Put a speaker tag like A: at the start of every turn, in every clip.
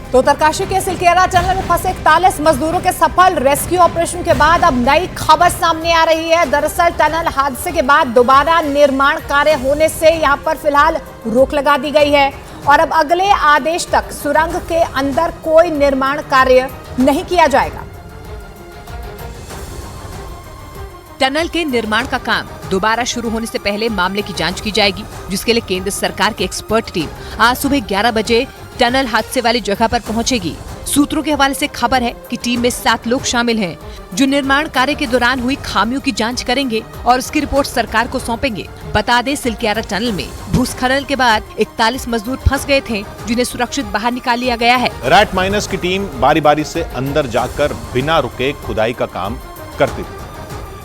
A: तो उत्तरकाशी के सिलकेरा टनल में फंसे 41 मजदूरों के सफल रेस्क्यू ऑपरेशन के बाद अब नई खबर सामने आ रही है। दरअसल टनल हादसे के बाद दोबारा निर्माण कार्य होने से यहां पर फिलहाल रोक लगा दी गई है और अब अगले आदेश तक सुरंग के अंदर कोई निर्माण कार्य नहीं किया जाएगा।
B: टनल के निर्माण का काम दोबारा शुरू होने से पहले मामले की जांच की जाएगी, जिसके लिए केंद्र सरकार की एक्सपर्ट टीम आज सुबह 11 बजे टनल हादसे वाली जगह पर पहुंचेगी। सूत्रों के हवाले से खबर है कि टीम में 7 लोग शामिल हैं, जो निर्माण कार्य के दौरान हुई खामियों की जांच करेंगे और उसकी रिपोर्ट सरकार को सौंपेंगे। बता दें, सिलकेरा टनल में भूस्खलन के बाद 41 मजदूर फंस गए थे, जिन्हें सुरक्षित बाहर निकाल लिया गया है।
C: रैट माइनर्स की टीम बारी बारी से अंदर जाकर बिना रुके खुदाई का काम करती थी।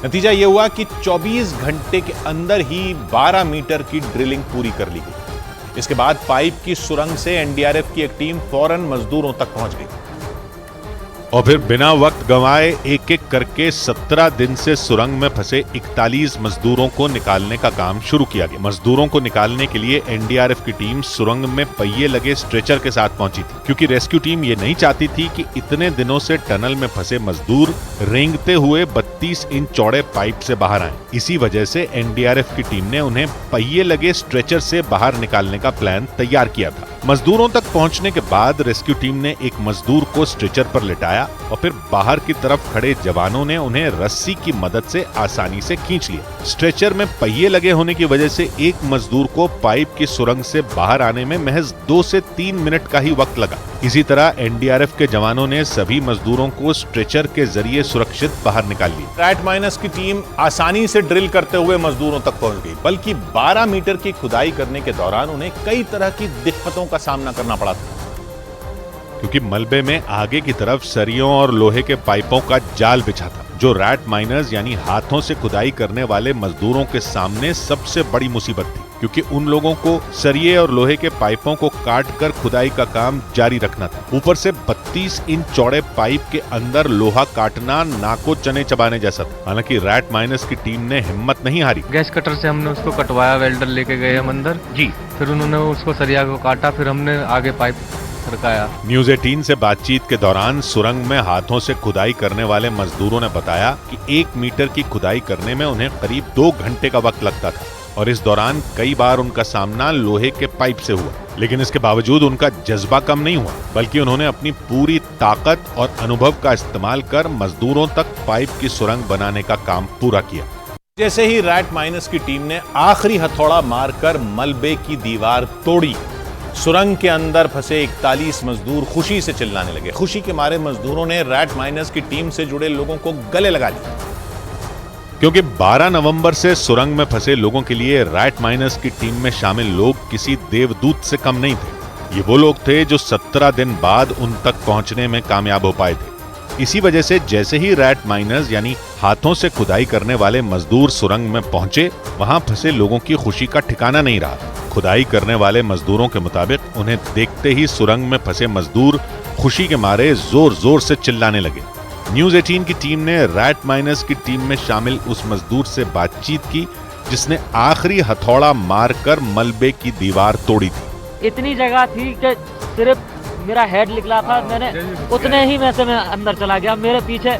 C: नतीजा ये हुआ कि 24 घंटे के अंदर ही 12 मीटर की ड्रिलिंग पूरी कर ली गई। इसके बाद पाइप की सुरंग से एनडीआरएफ की एक टीम फौरन मजदूरों तक पहुंच गई
D: और फिर बिना वक्त गंवाए एक एक करके 17 दिन से सुरंग में फंसे 41 मजदूरों को निकालने का काम शुरू किया गया। मजदूरों को निकालने के लिए एनडीआरएफ की टीम सुरंग में पहिए लगे स्ट्रेचर के साथ पहुंची थी, क्योंकि रेस्क्यू टीम ये नहीं चाहती थी कि इतने दिनों से टनल में फंसे मजदूर रेंगते हुए 32 इंच चौड़े पाइप से बाहर आए। इसी वजह से एनडीआरएफ की टीम ने उन्हें पहिए लगे स्ट्रेचर से बाहर निकालने का प्लान तैयार किया था। मजदूरों तक पहुंचने के बाद रेस्क्यू टीम ने एक मजदूर को स्ट्रेचर पर लिटाया और फिर बाहर की तरफ खड़े जवानों ने उन्हें रस्सी की मदद से आसानी से खींच लिया। स्ट्रेचर में पहिए लगे होने की वजह से एक मजदूर को पाइप की सुरंग से बाहर आने में महज 2 से 3 मिनट का ही वक्त लगा। इसी तरह एनडीआरएफ के जवानों ने सभी मजदूरों को स्ट्रेचर के जरिए सुरक्षित बाहर निकाल लिया।
C: रैट माइनर्स की टीम आसानी से ड्रिल करते हुए मजदूरों तक पहुंच गई, बल्कि 12 मीटर की खुदाई करने के दौरान उन्हें कई तरह की दिक्कतों का सामना करना पड़ा था,
D: क्योंकि मलबे में आगे की तरफ सरियों और लोहे के पाइपों का जाल बिछा था, जो रैट माइनर्स यानी हाथों से खुदाई करने वाले मजदूरों के सामने सबसे बड़ी मुसीबत थी, क्योंकि उन लोगों को सरिये और लोहे के पाइपों को काट कर खुदाई का काम जारी रखना था। ऊपर से 32 इंच चौड़े पाइप के अंदर लोहा काटना नाको चने चबाने जैसा था। हालांकि रैट माइनर्स की टीम ने हिम्मत नहीं हारी।
E: गैस कटर से हमने उसको कटवाया, वेल्डर लेके गए हम अंदर जी, फिर उन्होंने उसको सरिया को काटा, फिर हमने आगे पाइप सरकाया।
D: न्यूज 18 से बातचीत के दौरान सुरंग में हाथों से खुदाई करने वाले मजदूरों ने बताया कि 1 मीटर की खुदाई करने में उन्हें करीब 2 घंटे का वक्त लगता था और इस दौरान कई बार उनका सामना लोहे के पाइप से हुआ। लेकिन इसके बावजूद उनका जज्बा कम नहीं हुआ, बल्कि उन्होंने अपनी पूरी ताकत और अनुभव का इस्तेमाल कर मजदूरों तक पाइप की सुरंग बनाने का काम पूरा किया।
C: जैसे ही रैट माइनर्स की टीम ने आखिरी हथौड़ा मारकर मलबे की दीवार तोड़ी, सुरंग के अंदर फंसे 41 मजदूर खुशी से चिल्लाने लगे। खुशी के मारे मजदूरों ने रैट माइनर्स की टीम से जुड़े लोगों को गले लगा लिया,
D: क्योंकि 12 नवंबर से सुरंग में फंसे लोगों के लिए रैट माइनर्स की टीम में शामिल लोग किसी देवदूत से कम नहीं थे। ये वो लोग थे जो 17 दिन बाद उन तक पहुंचने में कामयाब हो पाए थे। इसी वजह से जैसे ही रैट माइनर्स यानी हाथों से खुदाई करने वाले मजदूर सुरंग में पहुंचे, वहां फंसे लोगों की खुशी का ठिकाना नहीं रहा। खुदाई करने वाले मजदूरों के मुताबिक उन्हें देखते ही सुरंग में फंसे मजदूर खुशी के मारे जोर जोर से चिल्लाने लगे। न्यूज 18 की टीम ने रैट माइनर्स की टीम में शामिल उस मजदूर से बातचीत की, जिसने आखिरी हथौड़ा मारकर मलबे की दीवार तोड़ी थी।
F: इतनी जगह थी कि सिर्फ मेरा हेड निकला था, मैंने उतने ही में से मैं अंदर चला गया। मेरे पीछे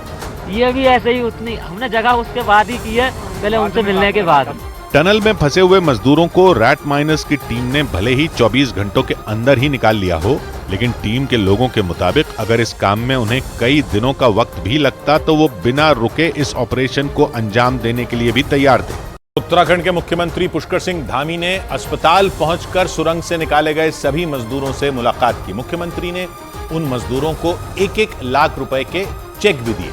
F: ये भी ऐसे ही उतनी हमने जगह उसके बाद ही की है, पहले उनसे मिलने के बाद।
D: टनल में फंसे हुए मजदूरों को रैट माइनर्स की टीम ने भले ही 24 घंटों के अंदर ही निकाल लिया हो, लेकिन टीम के लोगों के मुताबिक अगर इस काम में उन्हें कई दिनों का वक्त भी लगता तो वो बिना रुके इस ऑपरेशन को अंजाम देने के लिए भी तैयार थे।
C: उत्तराखंड के मुख्यमंत्री पुष्कर सिंह धामी ने अस्पताल पहुंचकर सुरंग से निकाले गए सभी मजदूरों से मुलाकात की। मुख्यमंत्री ने उन मजदूरों को 1-1 लाख रुपए के चेक भी दिए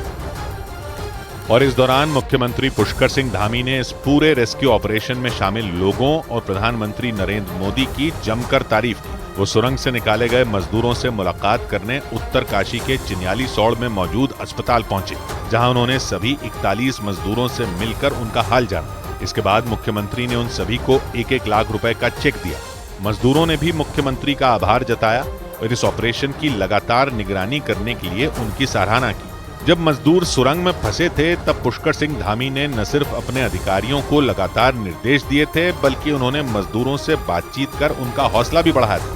D: और इस दौरान मुख्यमंत्री पुष्कर सिंह धामी ने इस पूरे रेस्क्यू ऑपरेशन में शामिल लोगों और प्रधानमंत्री नरेंद्र मोदी की जमकर तारीफ की। वो सुरंग से निकाले गए मजदूरों से मुलाकात करने उत्तरकाशी के चिन्याली सौड़ में मौजूद अस्पताल पहुंचे, जहां उन्होंने सभी 41 मजदूरों से मिलकर उनका हाल जाना। इसके बाद मुख्यमंत्री ने उन सभी को 1-1 लाख रुपए का चेक दिया। मजदूरों ने भी मुख्यमंत्री का आभार जताया और इस ऑपरेशन की लगातार निगरानी करने के लिए उनकी सराहना की। जब मजदूर सुरंग में फंसे थे, तब पुष्कर सिंह धामी ने न सिर्फ अपने अधिकारियों को लगातार निर्देश दिए थे, बल्कि उन्होंने मजदूरों से बातचीत कर उनका हौसला भी बढ़ाया था।